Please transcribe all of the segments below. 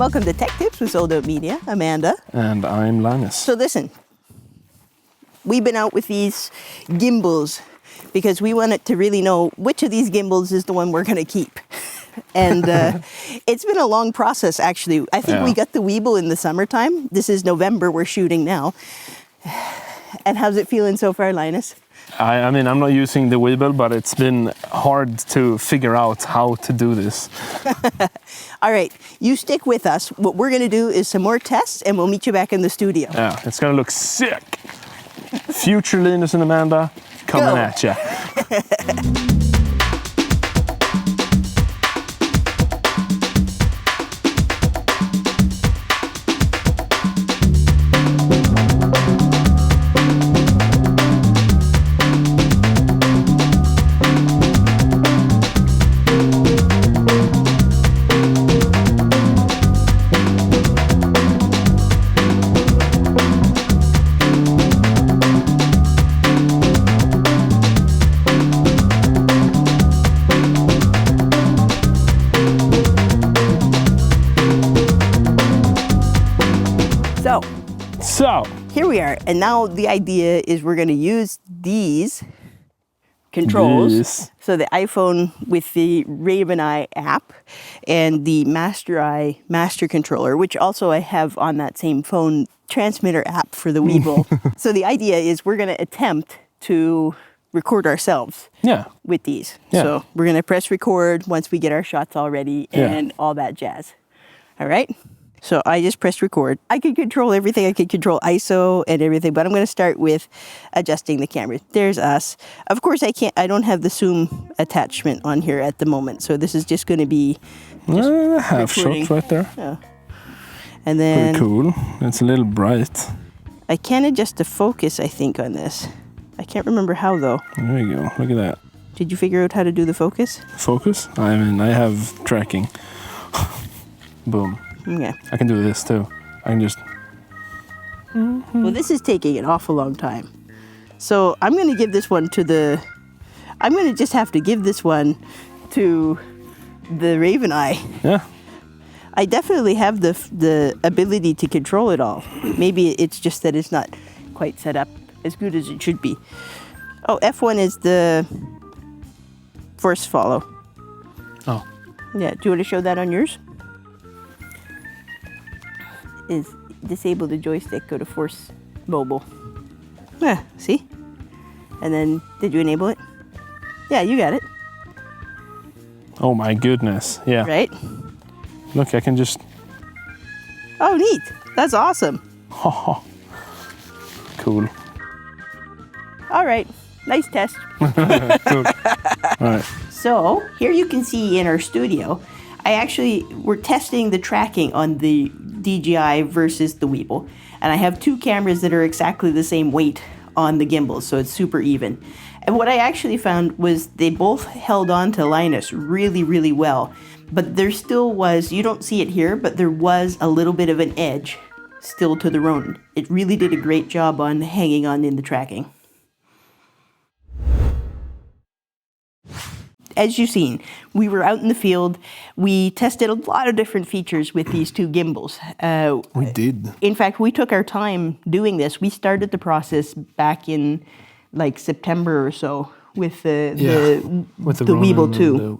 Welcome to Tech Tips with Sold Out Media. Amanda. And I'm Linus. So listen, we've been out with these gimbals because we wanted to really know which of these gimbals is the one we're going to keep. And it's been a long process, actually. I think we got the Weebill in the summertime. This is November, we're shooting now. And how's it feeling so far, Linus? I mean, I'm not using the Weebill, but it's been hard to figure out how to do this. All right, you stick with us. What we're going to do is some more tests, and we'll meet you back in the studio. Yeah, it's going to look sick. Future Linus and Amanda coming at you. So here we are, and now the idea is we're going to use these controls. So the iPhone with the Raven Eye app and the Master Eye master controller, which also I have on that same phone transmitter app for the Weebill. So the idea is we're going to attempt to record ourselves with these. So we're going to press record once we get our shots all ready and all that jazz. All right? So I just pressed record. I can control everything. I can control ISO and everything, but I'm going to start with adjusting the camera. There's us. Of course, I don't have the zoom attachment on here at the moment, so this is just going to be half shot right there. Yeah. And then pretty cool. It's a little bright. I can adjust the focus, I think, on this. I can't remember how though. There you go. Look at that. Did you figure out how to do the focus? Focus? I mean, I have tracking. Boom. Okay. I can do this too. I can just... Well, this is taking an awful long time. So I'm going to give this one to the... I'm going to just have to give this one to the Raven Eye. Yeah. I definitely have the ability to control it all. Maybe it's just that it's not quite set up as good as it should be. Oh, F1 is the force follow. Oh. Yeah, do you want to show that on yours? Is disable the joystick, go to force mobile. Yeah, see? And then, did you enable it? Yeah, you got it. Oh my goodness, yeah. Right? Look, I can just... Oh, neat. That's awesome. Cool. All right, nice test. Cool. All right. So, here you can see in our studio, we're testing the tracking on the DJI versus the Weebill. And I have two cameras that are exactly the same weight on the gimbals, so it's super even. And what I actually found was they both held on to Linus really, really well. But there still was, you don't see it here, but there was a little bit of an edge still to the Ronin. It really did a great job on hanging on in the tracking. As you've seen, we were out in the field. We tested a lot of different features with these two gimbals. We did. In fact, we took our time doing this. We started the process back in like September or so with the Weebill 2.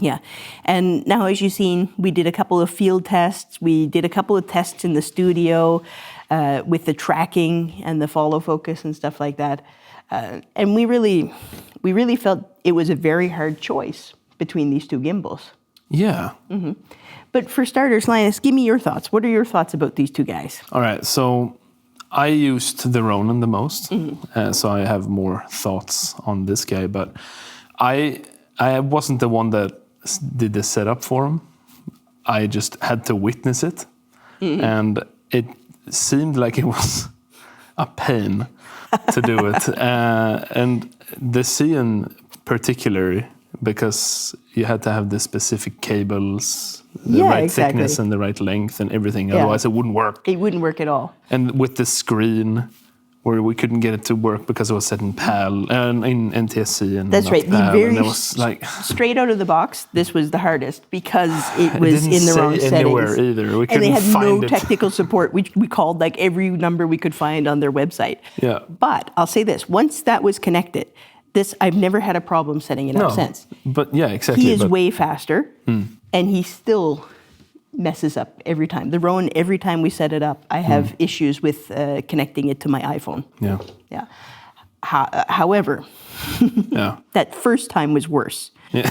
Yeah. And now, as you've seen, we did a couple of field tests. We did a couple of tests in the studio with the tracking and the follow focus and stuff like that. And we really felt it was a very hard choice between these two gimbals. Yeah. Mm-hmm. But for starters, Linus, give me your thoughts. What are your thoughts about these two guys? All right, so I used the Ronin the most, so I have more thoughts on this guy. But I wasn't the one that did the setup for him. I just had to witness it, and it seemed like it was a pain to do it. And the Zhiyun particularly, because you had to have the specific cables, the right thickness and the right length and everything. Otherwise, it wouldn't work. It wouldn't work at all. And with the screen, where we couldn't get it to work because it was set in PAL and in NTSC and That's not right. The PAL, very and it was like straight out of the box, this was the hardest because it was didn't in the say wrong anywhere settings. either. We And they couldn't had find no it. technical support. We called like every number we could find on their website. Yeah. But I'll say this, once that was connected, I've never had a problem setting it up since. But yeah, exactly. He is but way faster, and he still messes up every time. The Ronin, every time we set it up, I have issues with connecting it to my iPhone. yeah, Yeah. However, yeah, that first time was worse. yeah.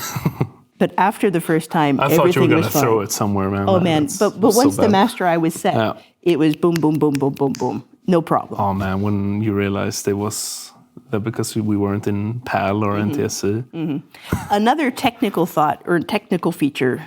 But after the first time, I thought you everything were was gonna fine. throw it somewhere, man. Oh man! But was so once the bad. master eye was set, Yeah. it was boom, boom, boom, boom, boom, boom, no problem. Oh man, when you realized it was that because we weren't in PAL or NTSC. Another technical thought or technical feature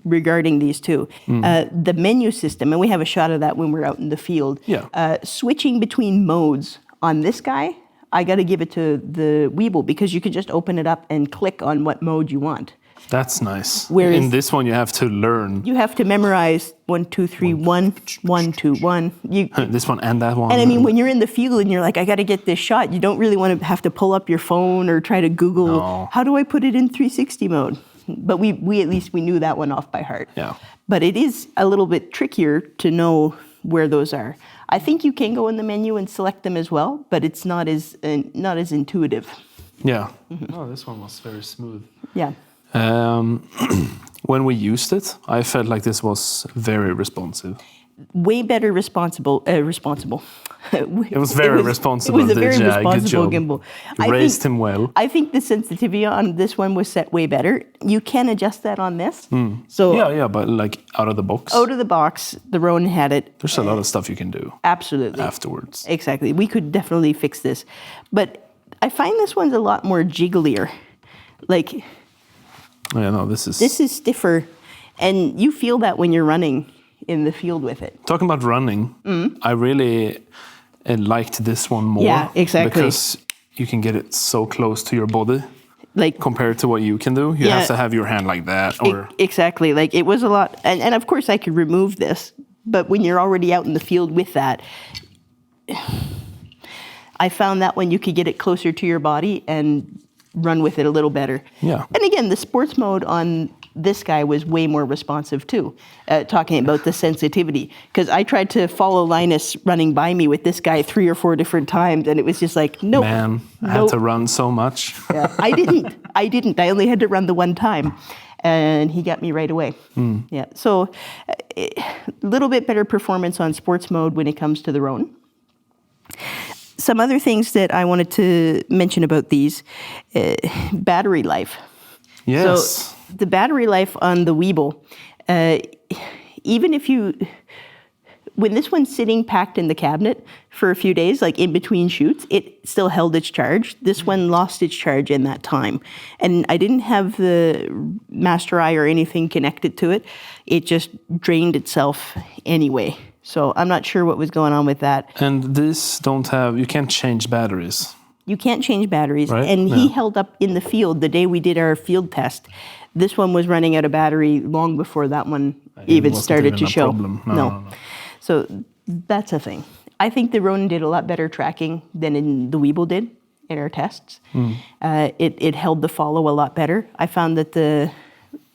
regarding these two, the menu system, and we have a shot of that when we're out in the field. Yeah. Switching between modes on this guy, I got to give it to the Weebill because you can just open it up and click on what mode you want. That's nice. Whereas- in this one, you have to learn You have to memorize 1, 2, 3, 1, 1, 2, 1. this one and that one. And I mean, when you're in the field and you're like, I got to get this shot, you don't really want to have to pull up your phone or try to Google, No. how do I put it in 360 mode? But we at least we knew that one off by heart. Yeah. But it is a little bit trickier to know where those are. I think you can go in the menu and select them as well, but it's not as intuitive. Yeah. Oh, this one was very smooth. Yeah. When we used it, I felt like this was very responsive. Way better responsible. It was very responsible. It was a very DJI. Good responsible job. gimbal. You raised him well. I think the sensitivity on this one was set way better. You can adjust that on this. So Yeah, but like out of the box. out of the box, the Ronin had it. There's a lot of stuff you can do Absolutely. afterwards. Exactly. We could definitely fix this. But I find this one's a lot more jigglier. Like, Yeah, no, this is this is stiffer. And you feel that when you're running in the field with it. talking about running. I really liked this one more. Yeah, exactly. Because you can get it so close to your body Like, compared to what you can do. You Yeah. have to have your hand like that, or exactly. Like, it was a lot. And of course, I could remove this. But when you're already out in the field with that, I found that when you could get it closer to your body and run with it a little better. Yeah. And again, the sports mode on this guy was way more responsive too, talking about the sensitivity. Because I tried to follow Linus running by me with this guy 3 or 4 different times, and it was just like, nope. man, I had to run so much. Yeah, I didn't. I only had to run the one time. And he got me right away. Yeah. So a little bit better performance on sports mode when it comes to the Ronin. Some other things that I wanted to mention about these, battery life. Yes. So the battery life on the Weebill, even if when this one's sitting packed in the cabinet for a few days, like in between shoots, it still held its charge. This one lost its charge in that time. And I didn't have the master eye or anything connected to it. It just drained itself anyway. So I'm not sure what was going on with that. And these you can't change batteries. You can't change batteries. Right? And he Yeah. held up in the field the day we did our field test. This one was running out of battery long before that one even wasn't started even to a show. problem. No. So that's a thing. I think the Ronin did a lot better tracking than the Weebill did in our tests. It held the follow a lot better. I found that the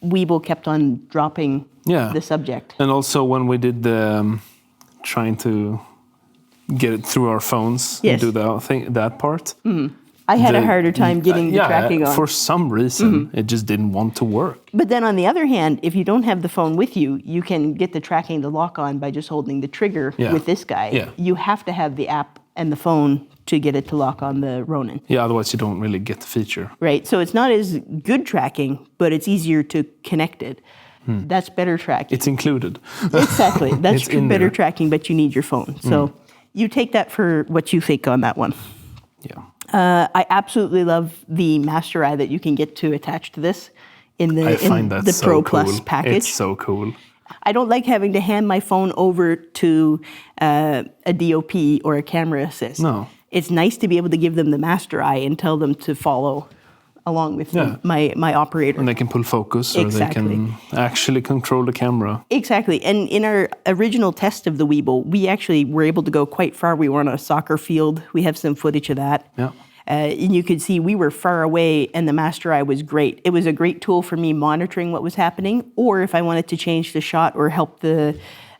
Weebill kept on dropping the subject. And also when we did the trying to get it through our phones Yes. and do that part. I had a harder time getting the tracking on. For some reason, it just didn't want to work. But then on the other hand, if you don't have the phone with you, you can get the tracking to lock on by just holding the trigger with this guy. Yeah. You have to have the app and the phone to get it to lock on the Ronin. Yeah, otherwise you don't really get the feature. Right, so it's not as good tracking, but it's easier to connect it. That's better tracking. It's included. Exactly, that's It's in better there. tracking, but you need your phone. So you take that for what you think on that one. Yeah. I absolutely love the master eye that you can get to attach to this in I find that the so Pro cool. Plus package. It's so cool. I don't like having to hand my phone over to a DOP or a camera assist. No. It's nice to be able to give them the master eye and tell them to follow along with my operator. And they can pull focus, or they can actually control the camera. Exactly. And in our original test of the Weebill, we actually were able to go quite far. We were on a soccer field. We have some footage of that. Yeah. And you could see we were far away, and the Master Eye was great. It was a great tool for me monitoring what was happening, or if I wanted to change the shot or help the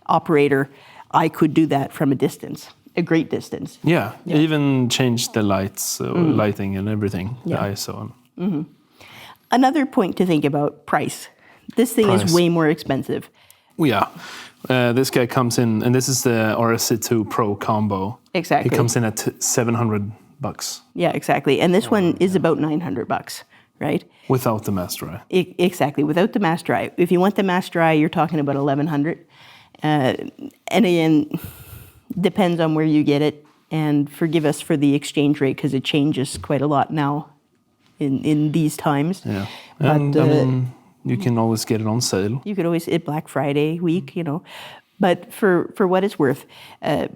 operator, I could do that from a distance, a great distance. Yeah, even change the lights, lighting and everything, the ISO. Another point to think about, price. This thing is way more expensive. Yeah. This guy comes in, and this is the RSC2 Pro combo. Exactly. It comes in at $700. Yeah, exactly. And this one is about $900, right? Without the Master Eye. Exactly, without the Master Eye. If you want the Master Eye, you're talking about $1,100. And again, depends on where you get it. And forgive us for the exchange rate, because it changes quite a lot now in these times. Yeah, and I mean, you can always get it on sale. You could always, at Black Friday week, you know. But for what it's worth,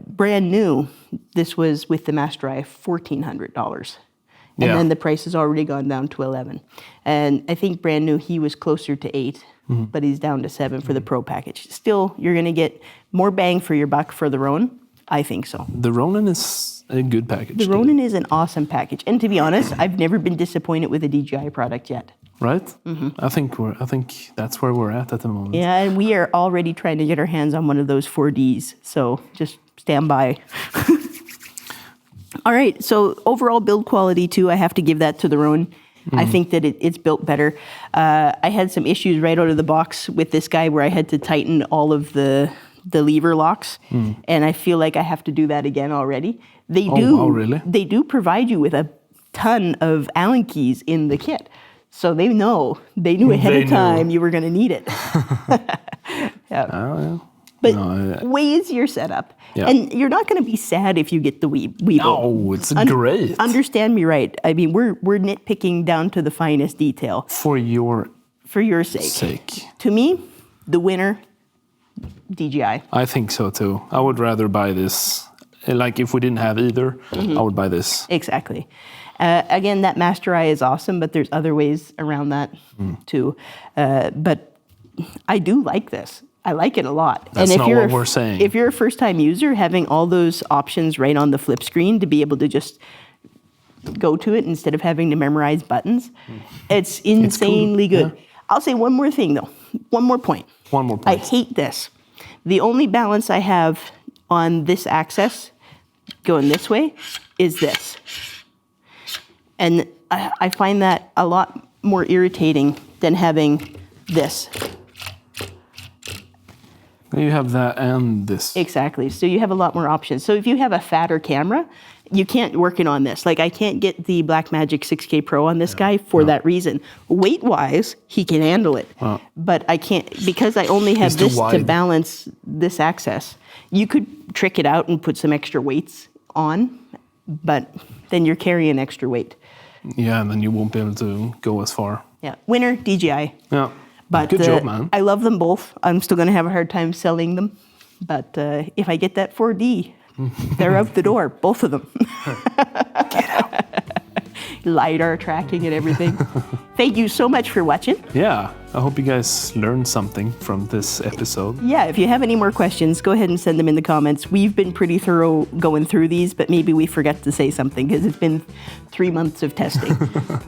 brand new, this was with the Master Eye, $1,400. And then the price has already gone down to $1,100. And I think brand new, he was closer to $800, but he's down to $700 for the Pro package. Still, you're going to get more bang for your buck for the Ronin. I think so. The Ronin is a good package. The Ronin is an awesome package. And to be honest, I've never been disappointed with a DJI product yet. Right? I think that's where we're at the moment. Yeah, and we are already trying to get our hands on one of those 4Ds. So just stand by. All right, so overall build quality too, I have to give that to the Ronin. I think that it's built better. I had some issues right out of the box with this guy where I had to tighten all of the lever locks, and I feel like I have to do that again already. They do. Oh, really? They do provide you with a ton of Allen keys in the kit. So they knew ahead of time you were going to need it. But way easier setup. Yeah. And you're not going to be sad if you get the Weebill. No, it's great. Understand me right. I mean, we're nitpicking down to the finest detail. For your sake. To me, the winner, DJI. I think so too. I would rather buy this. Like if we didn't have either, I would buy this. Exactly. Again, that Master Eye is awesome, but there's other ways around that too. But I do like this. I like it a lot. That's and if not you're what we're saying. If you're a first-time user, having all those options right on the flip screen to be able to just go to it instead of having to memorize buttons, it's insanely good. Yeah. I'll say one more thing, though. One more point. I hate this. The only balance I have on this axis going this way is this. And I find that a lot more irritating than having this. You have that and this. Exactly. So you have a lot more options. So if you have a fatter camera, you can't work it on this. Like I can't get the Blackmagic 6K Pro on this guy for that reason. Weight-wise, he can handle it. Wow. But I can't, because I only have this to balance this axis. You could trick it out and put some extra weights on, but then you're carrying extra weight. Yeah, and then you won't be able to go as far. Yeah. Winner, DJI. Yeah. But good job, man. I love them both. I'm still going to have a hard time selling them. But if I get that 4D, they're out the door, both of them. Get out. LiDAR tracking and everything. Thank you so much for watching. Yeah, I hope you guys learned something from this episode. Yeah, if you have any more questions, go ahead and send them in the comments. We've been pretty thorough going through these, but maybe we forgot to say something because it's been 3 months of testing.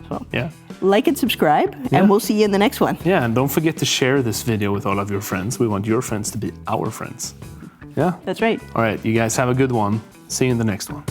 So, yeah. Like and subscribe, and we'll see you in the next one. Yeah, and don't forget to share this video with all of your friends. We want your friends to be our friends. Yeah? That's right. All right, you guys have a good one. See you in the next one.